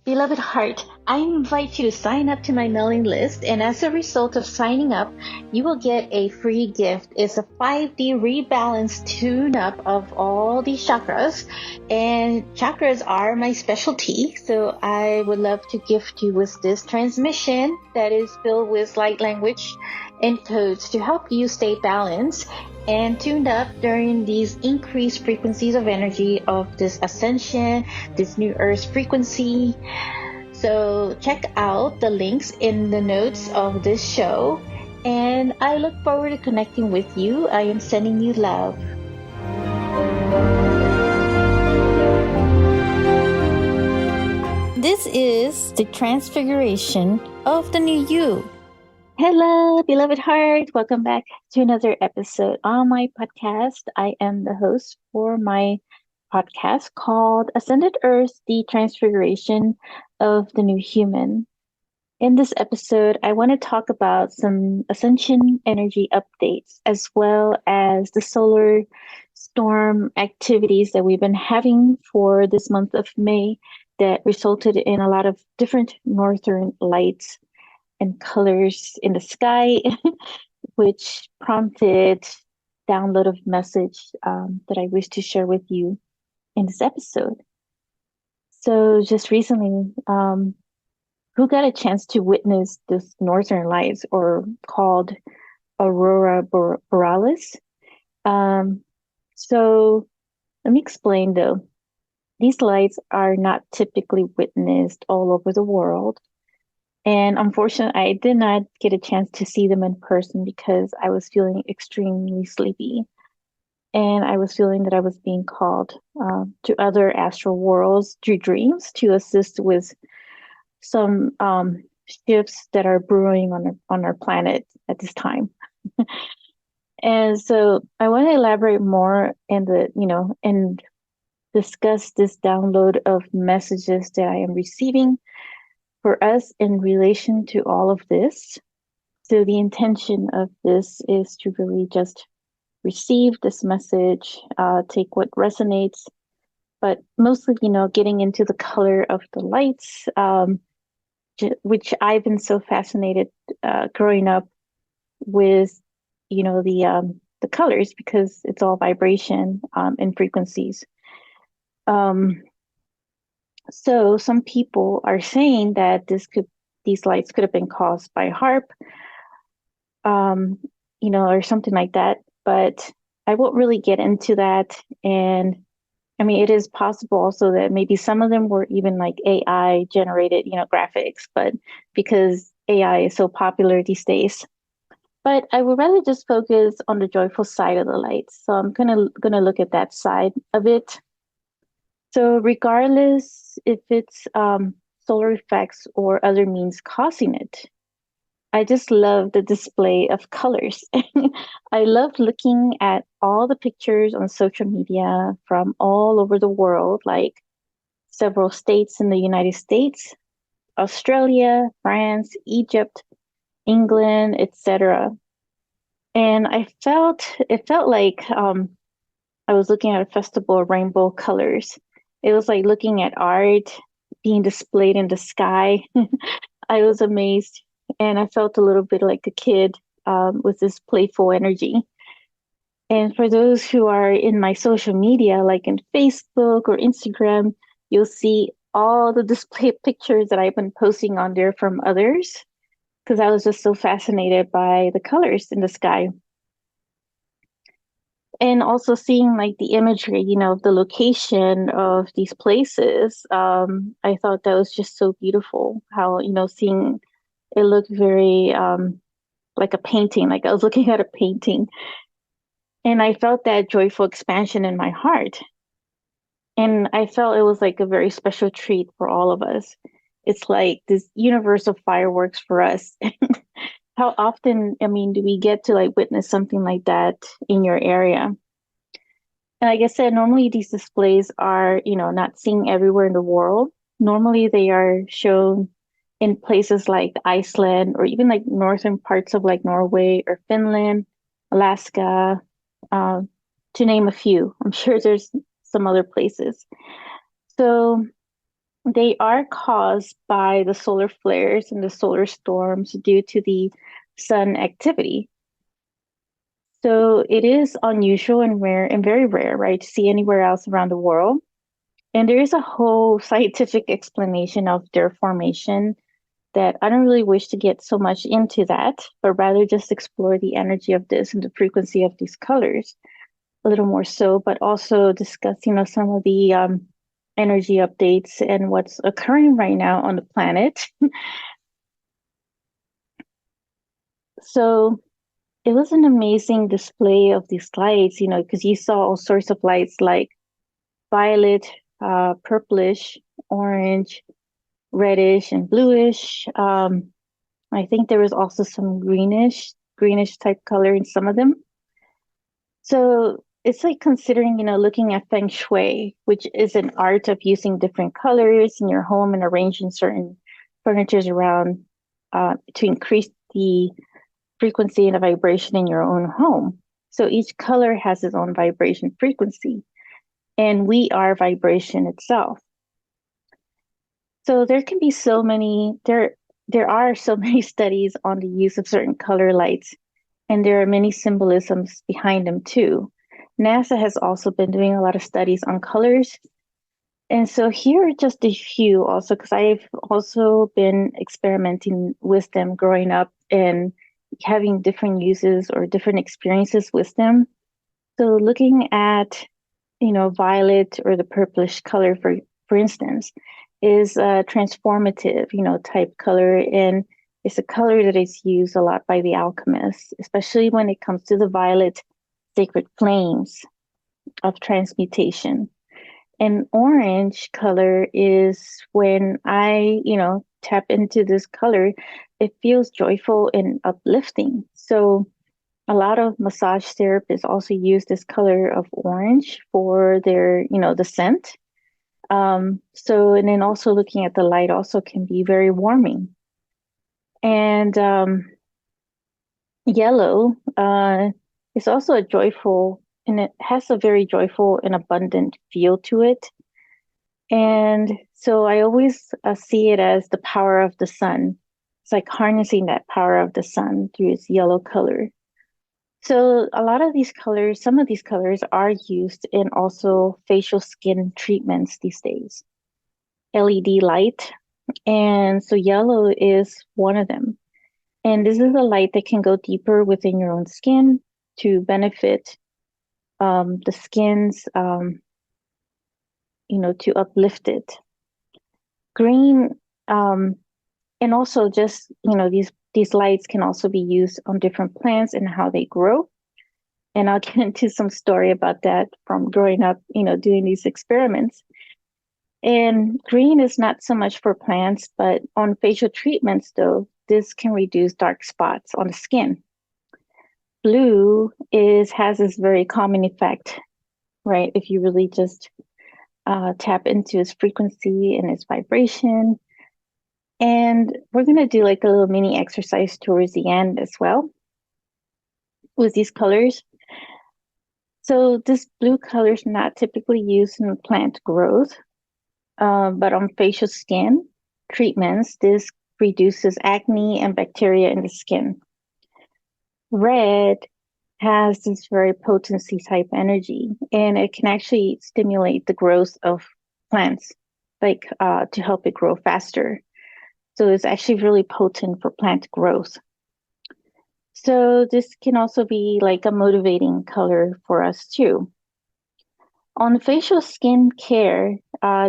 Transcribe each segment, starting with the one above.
Beloved heart, I invite you to sign up to my mailing list, and as a result of signing up, you will get a free gift. It's a 5D rebalance tune up of all these chakras, and chakras are my specialty. So I would love to gift you with this transmission that is filled with light language and codes to help you stay balanced and tuned up during these increased frequencies of energy of this ascension, this new earth frequency. So check out the links in the notes of this show, and I look forward to connecting with you. I am sending you love. This is the transfiguration of the new you. Hello, beloved heart. Welcome back to another episode on my podcast. I am the host for my podcast called Ascended Earth, the Transfiguration of the New Human. In this episode, I want to talk about some Ascension energy updates, as well as the solar storm activities that we've been having for this month of May that resulted in a lot of different northern lights and colors in the sky, which prompted download of message that I wish to share with you in this episode. So just recently, who got a chance to witness this northern lights, or called Aurora Borealis? So let me explain though. These lights are not typically witnessed all over the world. And unfortunately, I did not get a chance to see them in person because I was feeling extremely sleepy. And I was feeling that I was being called to other astral worlds through dreams to assist with some shifts that are brewing on our planet at this time. And so I want to elaborate more and discuss this download of messages that I am receiving for us in relation to all of this. So the intention of this is to really just receive this message, take what resonates, but mostly, getting into the color of the lights, which I've been so fascinated growing up with, the colors, because it's all vibration and frequencies. So some people are saying that these lights could have been caused by HARP, or something like that. But I won't really get into that. And I mean, it is possible also that maybe some of them were even like AI generated, graphics, but because AI is so popular these days. But I would rather just focus on the joyful side of the lights. So I'm gonna look at that side of it. So regardless if it's solar effects or other means causing it, I just love the display of colors. I love looking at all the pictures on social media from all over the world, like several states in the United States, Australia, France, Egypt, England, etc. And it felt like I was looking at a festival of rainbow colors. It was like looking at art being displayed in the sky. I was amazed, and I felt a little bit like a kid with this playful energy. And for those who are in my social media, like in Facebook or Instagram, you'll see all the display pictures that I've been posting on there from others, because I was just so fascinated by the colors in the sky. And also seeing like the imagery, of the location of these places. I thought that was just so beautiful, how, seeing it looked very like a painting, like I was looking at a painting. And I felt that joyful expansion in my heart. And I felt it was like a very special treat for all of us. It's like this universe of fireworks for us. How often, do we get to like witness something like that in your area? And like I said, normally these displays are, not seen everywhere in the world. Normally they are shown in places like Iceland, or even like northern parts of like Norway or Finland, Alaska, to name a few. I'm sure there's some other places. So They are caused by the solar flares and the solar storms due to the sun activity. So it is unusual and rare and very rare, right, to see anywhere else around the world. And there is a whole scientific explanation of their formation that I don't really wish to get so much into that, but rather just explore the energy of this and the frequency of these colors a little more so, but also discuss, some of the energy updates and what's occurring right now on the planet. So it was an amazing display of these lights, because you saw all sorts of lights like violet, purplish, orange, reddish, and bluish. I think there was also some greenish type color in some of them. So it's like considering, looking at feng shui, which is an art of using different colors in your home and arranging certain furnitures around to increase the frequency and the vibration in your own home. So each color has its own vibration frequency, and we are vibration itself. So there can be there are so many studies on the use of certain color lights, and there are many symbolisms behind them too. NASA has also been doing a lot of studies on colors. And so here are just a few also, because I've also been experimenting with them growing up and having different uses or different experiences with them. So looking at, violet or the purplish color, for instance, is a transformative, type color. And it's a color that is used a lot by the alchemists, especially when it comes to the violet sacred flames of transmutation. And orange color is when I, tap into this color, it feels joyful and uplifting. So a lot of massage therapists also use this color of orange for their, the scent. And then also looking at the light also can be very warming. And yellow is also a joyful, and it has a very joyful and abundant feel to it. And so I always see it as the power of the sun. It's like harnessing that power of the sun through its yellow color. So a lot of these colors, some of these colors are used in also facial skin treatments these days. LED light. And so yellow is one of them. And this is a light that can go deeper within your own skin to benefit the skin's, to uplift it. Green, and also just, these lights can also be used on different plants and how they grow. And I'll get into some story about that from growing up, doing these experiments. And green is not so much for plants, but on facial treatments, though, this can reduce dark spots on the skin. Blue has this very calming effect, right? If you really just tap into its frequency and its vibration. And we're going to do like a little mini exercise towards the end as well with these colors. So this blue color is not typically used in plant growth, but on facial skin treatments, this reduces acne and bacteria in the skin. Red has this very potency type energy, and it can actually stimulate the growth of plants, like to help it grow faster. So it's actually really potent for plant growth. So this can also be like a motivating color for us too. On facial skin care,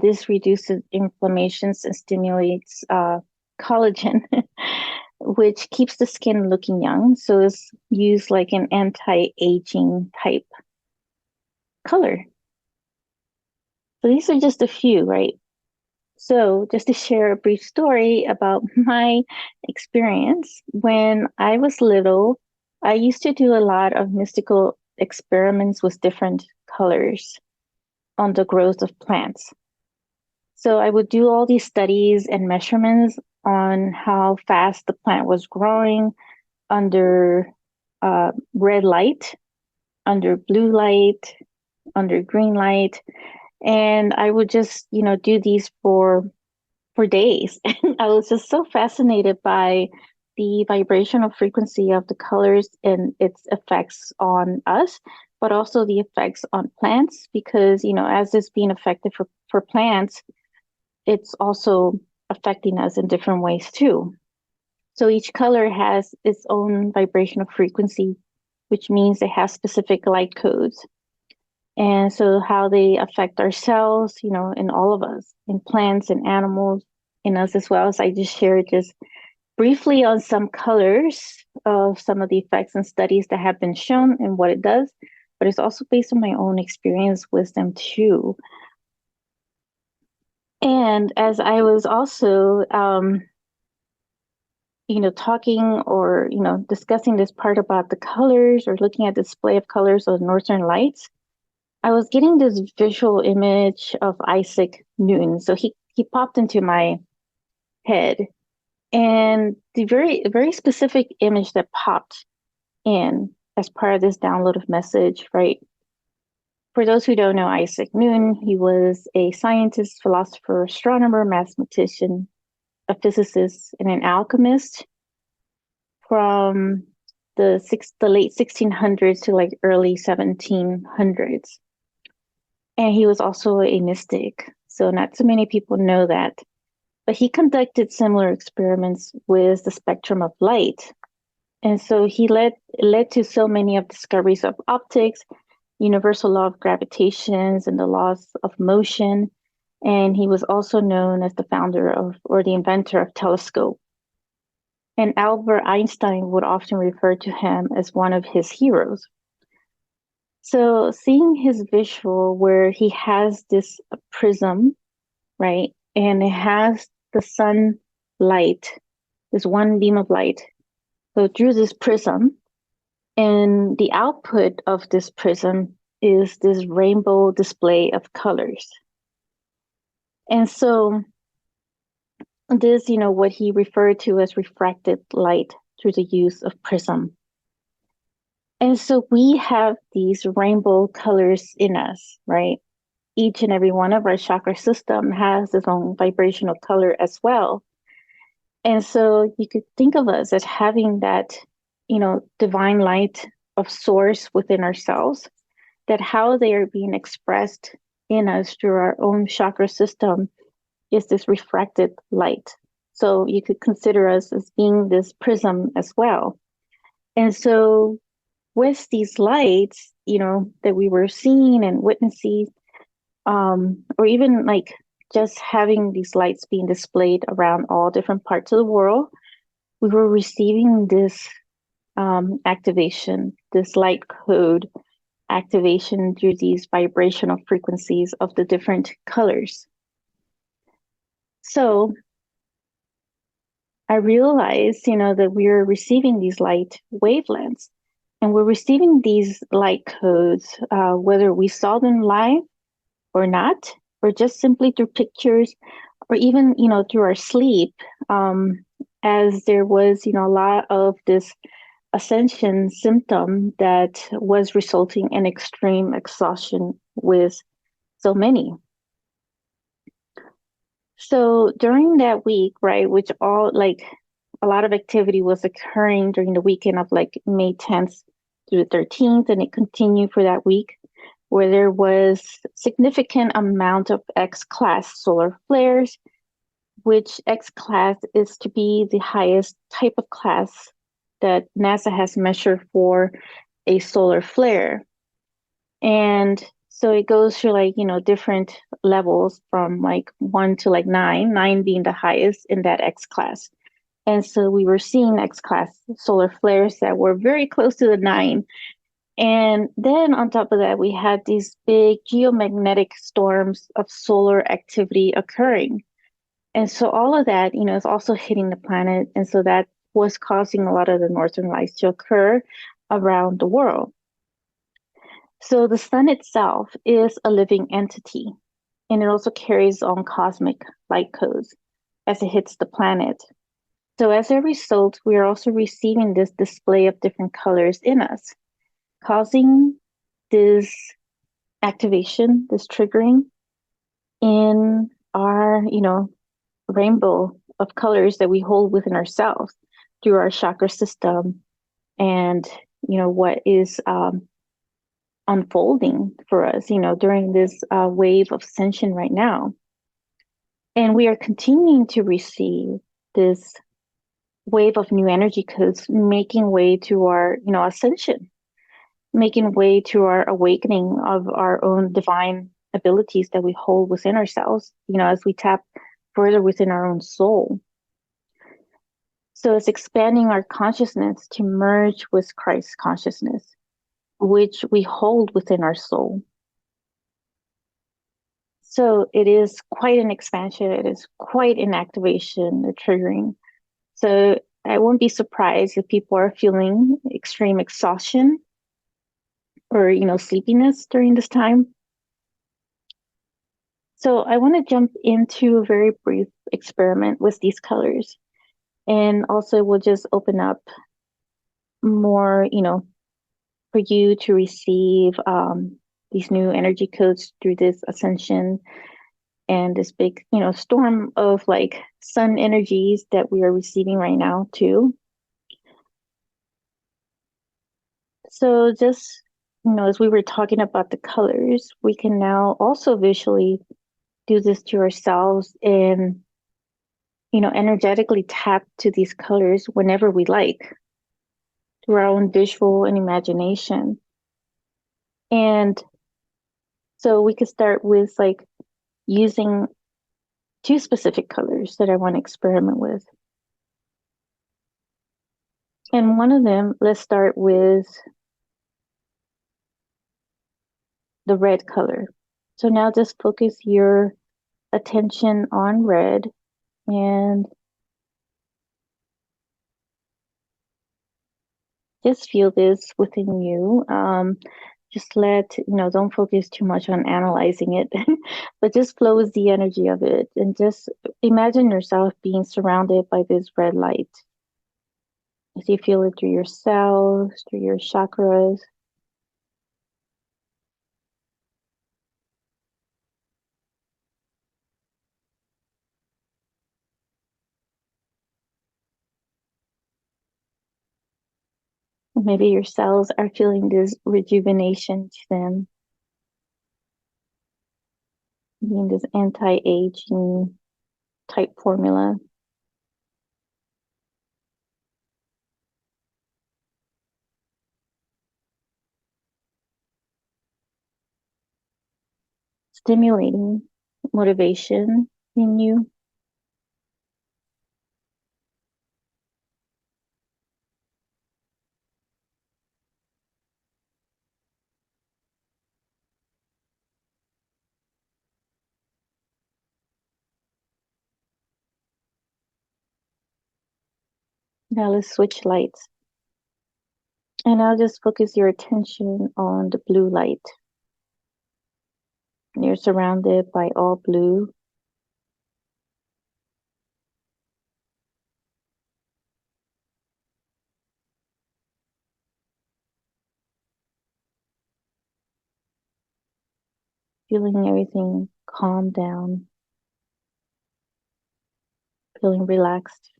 this reduces inflammations and stimulates collagen, which keeps the skin looking young. So it's used like an anti-aging type color. So these are just a few, right? So just to share a brief story about my experience, when I was little, I used to do a lot of mystical experiments with different colors on the growth of plants. So I would do all these studies and measurements on how fast the plant was growing under red light, under blue light, under green light. And I would just, do these for for days. And I was just so fascinated by the vibrational frequency of the colors and its effects on us, but also the effects on plants, because, as it's being effective for plants, it's also affecting us in different ways too. So each color has its own vibrational frequency, which means it has specific light codes. And so how they affect our cells, in all of us, in plants and animals, in us as well. As I just shared just briefly on some colors of some of the effects and studies that have been shown and what it does, but it's also based on my own experience with them too. And as I was also, talking or, discussing this part about the colors or looking at the display of colors of northern lights, I was getting this visual image of Isaac Newton. So he popped into my head. And the very specific image that popped in as part of this download of message, right? For those who don't know Isaac Newton, he was a scientist, philosopher, astronomer, mathematician, a physicist, and an alchemist from the late 1600s to like early 1700s. And he was also a mystic. So not so many people know that. But he conducted similar experiments with the spectrum of light. And so he led to so many of discoveries of optics, universal law of gravitations, and the laws of motion. And he was also known as the founder of, or the inventor of telescope. And Albert Einstein would often refer to him as one of his heroes. So seeing his visual where he has this prism, right? And it has the sunlight, this one beam of light, go through this prism. And the output of this prism is this rainbow display of colors. And so this, what he referred to as refracted light through the use of prism. And so we have these rainbow colors in us, right? Each and every one of our chakra system has its own vibrational color as well. And so you could think of us as having that, divine light of source within ourselves, that how they are being expressed in us through our own chakra system is this refracted light. So you could consider us as being this prism as well. And so with these lights, that we were seeing and witnessing, or even like just having these lights being displayed around all different parts of the world, we were receiving this activation, this light code activation through these vibrational frequencies of the different colors. So I realized, that we're receiving these light wavelengths, and we're receiving these light codes, whether we saw them live or not, or just simply through pictures, or even, through our sleep, as there was, a lot of this ascension symptom that was resulting in extreme exhaustion with so many. So during that week, right, which all like a lot of activity was occurring during the weekend of like May 10th through the 13th, and it continued for that week, where there was significant amount of X-class solar flares, which X-class is to be the highest type of class that NASA has measured for a solar flare. And so it goes through like, different levels from like 1 to like 9 being the highest in that X-class. And so we were seeing X-class solar flares that were very close to the 9. And then on top of that, we had these big geomagnetic storms of solar activity occurring. And so all of that, is also hitting the planet. And so that was causing a lot of the northern lights to occur around the world. So the sun itself is a living entity, and it also carries on cosmic light codes as it hits the planet. So as a result, we are also receiving this display of different colors in us, causing this activation, this triggering in our, rainbow of colors that we hold within ourselves through our chakra system, and what is unfolding for us, during this wave of ascension right now. And we are continuing to receive this wave of new energy codes, making way to our, ascension, making way to our awakening of our own divine abilities that we hold within ourselves, as we tap further within our own soul. So it's expanding our consciousness to merge with Christ's consciousness, which we hold within our soul. So it is quite an expansion. It is quite an activation, a triggering. So I won't be surprised if people are feeling extreme exhaustion or, sleepiness during this time. So I want to jump into a very brief experiment with these colors. And also we'll just open up more, for you to receive these new energy codes through this ascension and this big, storm of like sun energies that we are receiving right now too. So just, as we were talking about the colors, we can now also visually do this to ourselves and, energetically tap to these colors whenever we like through our own visual and imagination. And so we could start with like using two specific colors that I want to experiment with. And one of them, let's start with the red color. So now just focus your attention on red and just feel this within you. Just don't focus too much on analyzing it, but just flow with the energy of it and just imagine yourself being surrounded by this red light. As you feel it through your cells, through your chakras. Maybe your cells are feeling this rejuvenation to them, being this anti-aging type formula. Stimulating motivation in you. Now let's switch lights. And now just focus your attention on the blue light. You're surrounded by all blue. Feeling everything calm down. Feeling relaxed.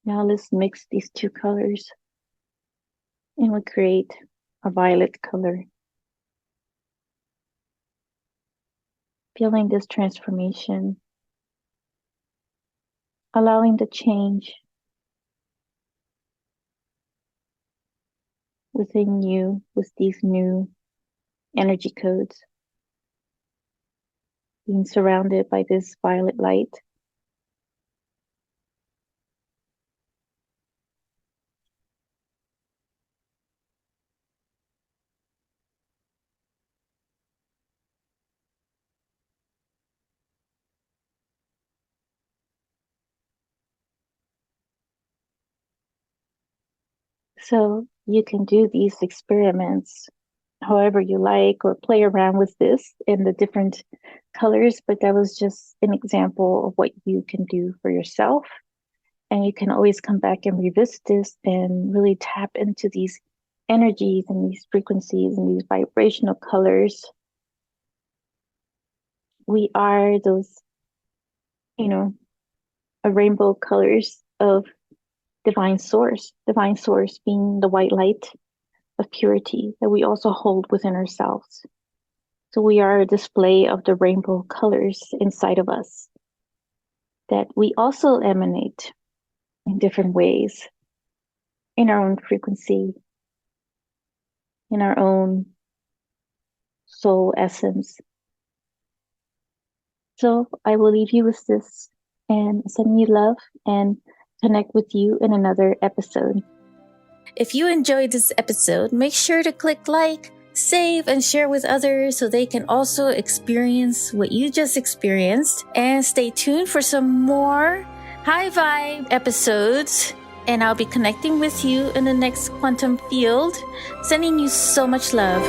Now let's mix these two colors and we'll create a violet color. Feeling this transformation, allowing the change within you with these new energy codes, being surrounded by this violet light. So you can do these experiments however you like or play around with this in the different colors, but that was just an example of what you can do for yourself. And you can always come back and revisit this and really tap into these energies and these frequencies and these vibrational colors. We are those, you know, a rainbow colors of divine source being the white light of purity that we also hold within ourselves. So we are a display of the rainbow colors inside of us that we also emanate in different ways in our own frequency, in our own soul essence. So I will leave you with this and send you love and connect with you in another episode. If you enjoyed this episode, make sure to click like, save, and share with others so they can also experience what you just experienced. And stay tuned for some more high vibe episodes. And I'll be connecting with you in the next quantum field. Sending you so much love.